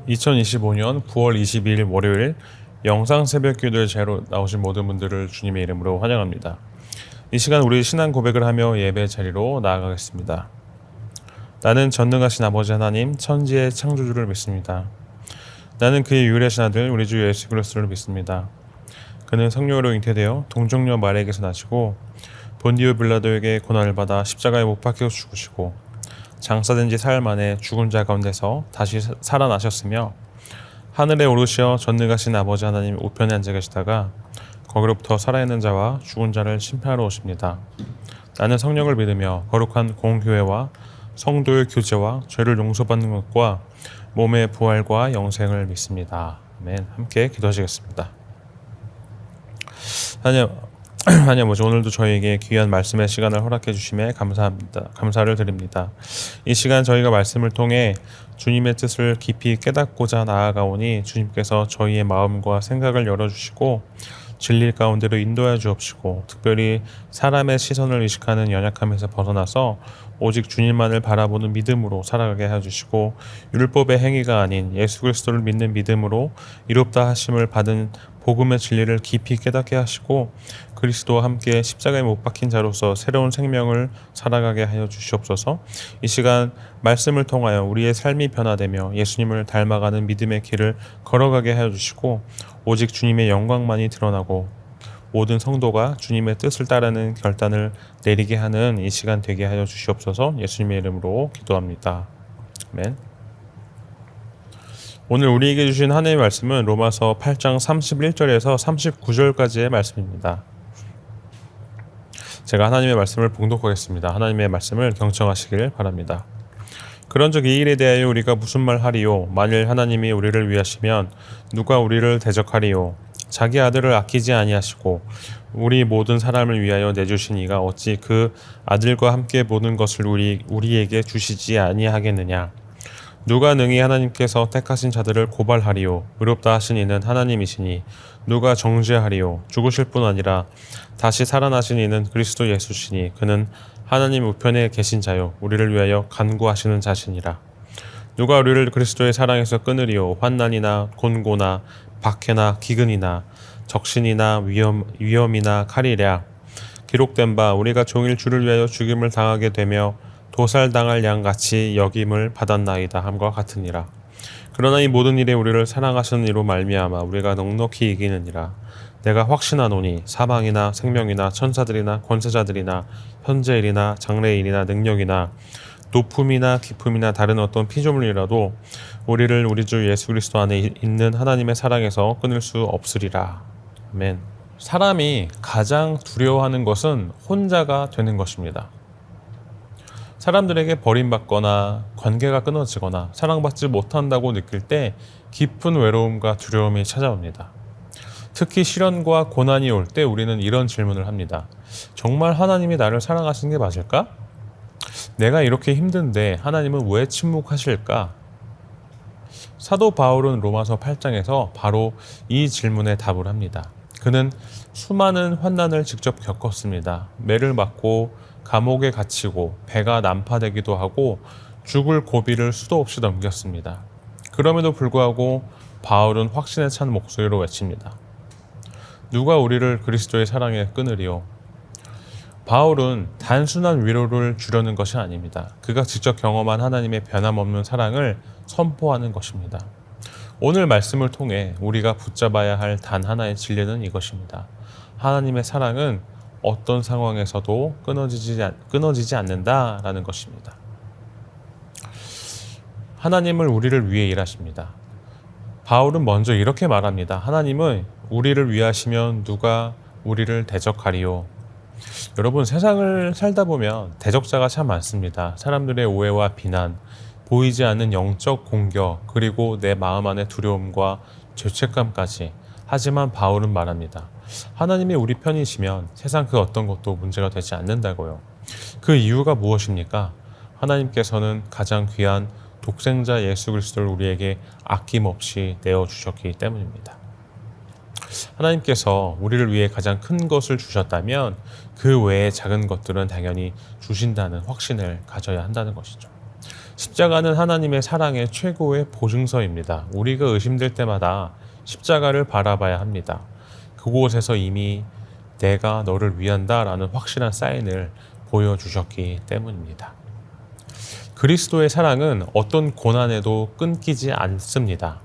2025년 9월 22일 월요일 영상 새벽 기도에 자리로 나오신 모든 분들을 주님의 이름으로 환영합니다. 이 시간 우리 신앙 고백을 하며 예배 자리로 나아가겠습니다. 나는 전능하신 아버지 하나님 천지의 창조주를 믿습니다. 나는 그의 유일하신 아들 우리 주 예수 그리스도를 믿습니다. 그는 성령으로 잉태되어 동정녀 마리아에게서 나시고 본디오 빌라도에게 고난을 받아 십자가에 못 박혀 죽으시고 장사된 지 사흘 만에 죽은 자 가운데서 다시 살아나셨으며 하늘에 오르시어 전능하신 아버지 하나님 우편에 앉아 계시다가 거기로부터 살아있는 자와 죽은 자를 심판하러 오십니다. 나는 성령을 믿으며 거룩한 공교회와 성도의 교제와 죄를 용서받는 것과 몸의 부활과 영생을 믿습니다. 아멘. 함께 기도하시겠습니다. 하나님 아버지, 오늘도 저희에게 귀한 말씀의 시간을 허락해 주심에 감사합니다. 감사를 드립니다. 이 시간 저희가 말씀을 통해 주님의 뜻을 깊이 깨닫고자 나아가오니 주님께서 저희의 마음과 생각을 열어주시고 진리 가운데로 인도하여 주옵시고 특별히 사람의 시선을 의식하는 연약함에서 벗어나서 오직 주님만을 바라보는 믿음으로 살아가게 해주시고 율법의 행위가 아닌 예수 그리스도를 믿는 믿음으로 이롭다 하심을 받은 복음의 진리를 깊이 깨닫게 하시고 그리스도와 함께 십자가에 못 박힌 자로서 새로운 생명을 살아가게 하여 주시옵소서. 이 시간 말씀을 통하여 우리의 삶이 변화되며 예수님을 닮아가는 믿음의 길을 걸어가게 하여 주시고 오직 주님의 영광만이 드러나고 모든 성도가 주님의 뜻을 따르는 결단을 내리게 하는 이 시간 되게 하여 주시옵소서. 예수님의 이름으로 기도합니다. 아멘. 오늘 우리에게 주신 하나님의 말씀은 로마서 8장 31절에서 39절까지의 말씀입니다. 제가 하나님의 말씀을 봉독하겠습니다. 하나님의 말씀을 경청하시길 바랍니다. 그런즉 이 일에 대하여 우리가 무슨 말 하리요? 만일 하나님이 우리를 위하시면 누가 우리를 대적하리요? 자기 아들을 아끼지 아니하시고 우리 모든 사람을 위하여 내주신 이가 어찌 그 아들과 함께 모든 것을 우리에게 주시지 아니하겠느냐? 누가 능히 하나님께서 택하신 자들을 고발하리요? 의롭다 하신 이는 하나님이시니 누가 정죄하리요? 죽으실 뿐 아니라 다시 살아나신 이는 그리스도 예수시니 그는 하나님 우편에 계신 자요 우리를 위하여 간구하시는 자시니라. 누가 우리를 그리스도의 사랑에서 끊으리요? 환난이나 곤고나 박해나 기근이나 적신이나 위험이나 칼이랴. 기록된 바 우리가 종일 주를 위하여 죽임을 당하게 되며 도살당할 양같이 여김을 받았나이다 함과 같으니라. 그러나 이 모든 일에 우리를 사랑하시는 이로 말미암아 우리가 넉넉히 이기느니라. 내가 확신하노니 사망이나 생명이나 천사들이나 권세자들이나 현재일이나 장래일이나 능력이나 높음이나 깊음이나 다른 어떤 피조물이라도 우리를 우리 주 예수 그리스도 안에 있는 하나님의 사랑에서 끊을 수 없으리라. 아멘. 사람이 가장 두려워하는 것은 혼자가 되는 것입니다. 사람들에게 버림받거나 관계가 끊어지거나 사랑받지 못한다고 느낄 때 깊은 외로움과 두려움이 찾아옵니다. 특히 시련과 고난이 올 때 우리는 이런 질문을 합니다. 정말 하나님이 나를 사랑하시는 게 맞을까? 내가 이렇게 힘든데 하나님은 왜 침묵하실까? 사도 바울은 로마서 8장에서 바로 이 질문에 답을 합니다. 그는 수많은 환난을 직접 겪었습니다. 매를 맞고 감옥에 갇히고 배가 난파되기도 하고 죽을 고비를 수도 없이 넘겼습니다. 그럼에도 불구하고 바울은 확신에 찬 목소리로 외칩니다. 누가 우리를 그리스도의 사랑에 끊으리요? 바울은 단순한 위로를 주려는 것이 아닙니다. 그가 직접 경험한 하나님의 변함없는 사랑을 선포하는 것입니다. 오늘 말씀을 통해 우리가 붙잡아야 할 단 하나의 진리는 이것입니다. 하나님의 사랑은 어떤 상황에서도 끊어지지 않는다라는 것입니다. 하나님을 우리를 위해 일하십니다. 바울은 먼저 이렇게 말합니다. 하나님은 우리를 위하시면 누가 우리를 대적하리요? 여러분, 세상을 살다 보면 대적자가 참 많습니다. 사람들의 오해와 비난, 보이지 않는 영적 공격, 그리고 내 마음 안의 두려움과 죄책감까지. 하지만 바울은 말합니다. 하나님이 우리 편이시면 세상 그 어떤 것도 문제가 되지 않는다고요. 그 이유가 무엇입니까? 하나님께서는 가장 귀한 독생자 예수 그리스도를 우리에게 아낌없이 내어주셨기 때문입니다. 하나님께서 우리를 위해 가장 큰 것을 주셨다면 그 외의 작은 것들은 당연히 주신다는 확신을 가져야 한다는 것이죠. 십자가는 하나님의 사랑의 최고의 보증서입니다. 우리가 의심될 때마다 십자가를 바라봐야 합니다. 그곳에서 이미 내가 너를 위한다 라는 확실한 사인을 보여주셨기 때문입니다. 그리스도의 사랑은 어떤 고난에도 끊기지 않습니다.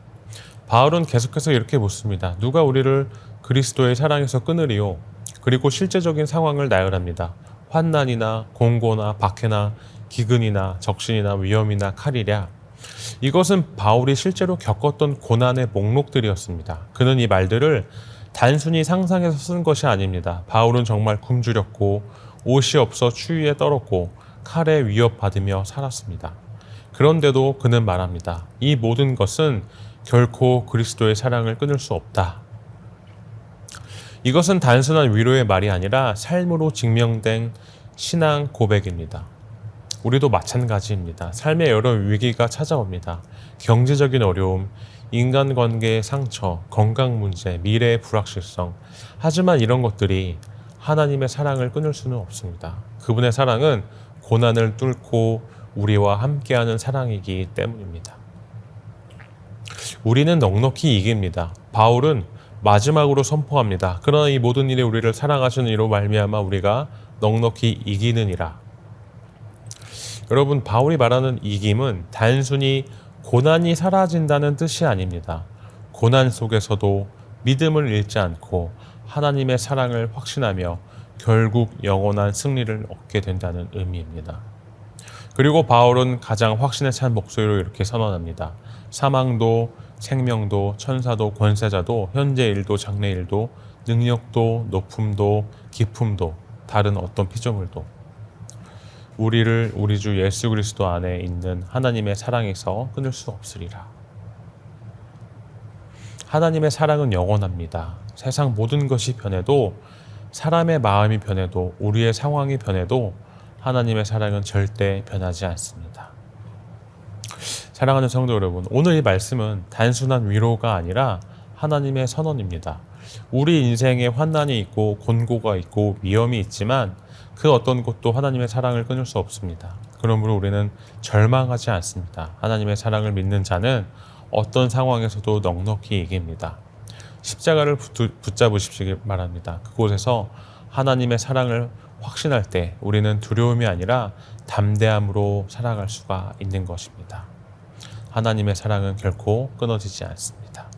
바울은 계속해서 이렇게 묻습니다. 누가 우리를 그리스도의 사랑에서 끊으리요? 그리고 실제적인 상황을 나열합니다. 환난이나 공고나 박해나 기근이나 적신이나 위험이나 칼이랴. 이것은 바울이 실제로 겪었던 고난의 목록들이었습니다. 그는 이 말들을 단순히 상상해서 쓴 것이 아닙니다. 바울은 정말 굶주렸고 옷이 없어 추위에 떨었고 칼에 위협받으며 살았습니다. 그런데도 그는 말합니다. 이 모든 것은 결코 그리스도의 사랑을 끊을 수 없다. 이것은 단순한 위로의 말이 아니라 삶으로 증명된 신앙 고백입니다. 우리도 마찬가지입니다. 삶의 여러 위기가 찾아옵니다. 경제적인 어려움, 인간관계의 상처, 건강 문제, 미래의 불확실성. 하지만 이런 것들이 하나님의 사랑을 끊을 수는 없습니다. 그분의 사랑은 고난을 뚫고 우리와 함께하는 사랑이기 때문입니다. 우리는 넉넉히 이깁니다. 바울은 마지막으로 선포합니다. 그러나 이 모든 일에 우리를 사랑하시는 이로 말미암아 우리가 넉넉히 이기느니라. 여러분, 바울이 말하는 이김은 단순히 고난이 사라진다는 뜻이 아닙니다. 고난 속에서도 믿음을 잃지 않고 하나님의 사랑을 확신하며 결국 영원한 승리를 얻게 된다는 의미입니다. 그리고 바울은 가장 확신에 찬 목소리로 이렇게 선언합니다. 사망도 생명도 천사도 권세자도 현재 일도 장래 일도 능력도 높음도 깊음도 다른 어떤 피조물도 우리를 우리 주 예수 그리스도 안에 있는 하나님의 사랑에서 끊을 수 없으리라. 하나님의 사랑은 영원합니다. 세상 모든 것이 변해도 사람의 마음이 변해도 우리의 상황이 변해도 하나님의 사랑은 절대 변하지 않습니다. 사랑하는 성도 여러분, 오늘 이 말씀은 단순한 위로가 아니라 하나님의 선언입니다. 우리 인생에 환난이 있고 곤고가 있고 위험이 있지만 그 어떤 것도 하나님의 사랑을 끊을 수 없습니다. 그러므로 우리는 절망하지 않습니다. 하나님의 사랑을 믿는 자는 어떤 상황에서도 넉넉히 이깁니다. 십자가를 붙잡으십시기 바랍니다. 그곳에서 하나님의 사랑을 확신할 때 우리는 두려움이 아니라 담대함으로 살아갈 수가 있는 것입니다. 하나님의 사랑은 결코 끊어지지 않습니다.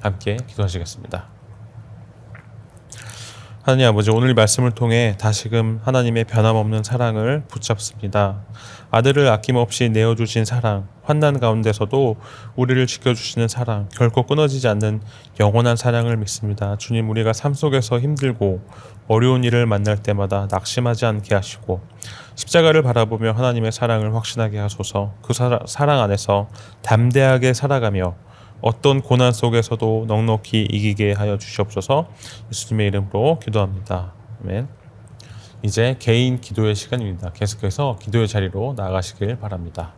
함께 기도하시겠습니다. 하나님 아버지, 오늘 이 말씀을 통해 다시금 하나님의 변함없는 사랑을 붙잡습니다. 아들을 아낌없이 내어주신 사랑, 환난 가운데서도 우리를 지켜주시는 사랑, 결코 끊어지지 않는 영원한 사랑을 믿습니다. 주님, 우리가 삶 속에서 힘들고 어려운 일을 만날 때마다 낙심하지 않게 하시고 십자가를 바라보며 하나님의 사랑을 확신하게 하소서. 그 사랑 안에서 담대하게 살아가며 어떤 고난 속에서도 넉넉히 이기게 하여 주시옵소서. 예수님의 이름으로 기도합니다. 아멘. 이제 개인 기도의 시간입니다. 계속해서 기도의 자리로 나아가시길 바랍니다.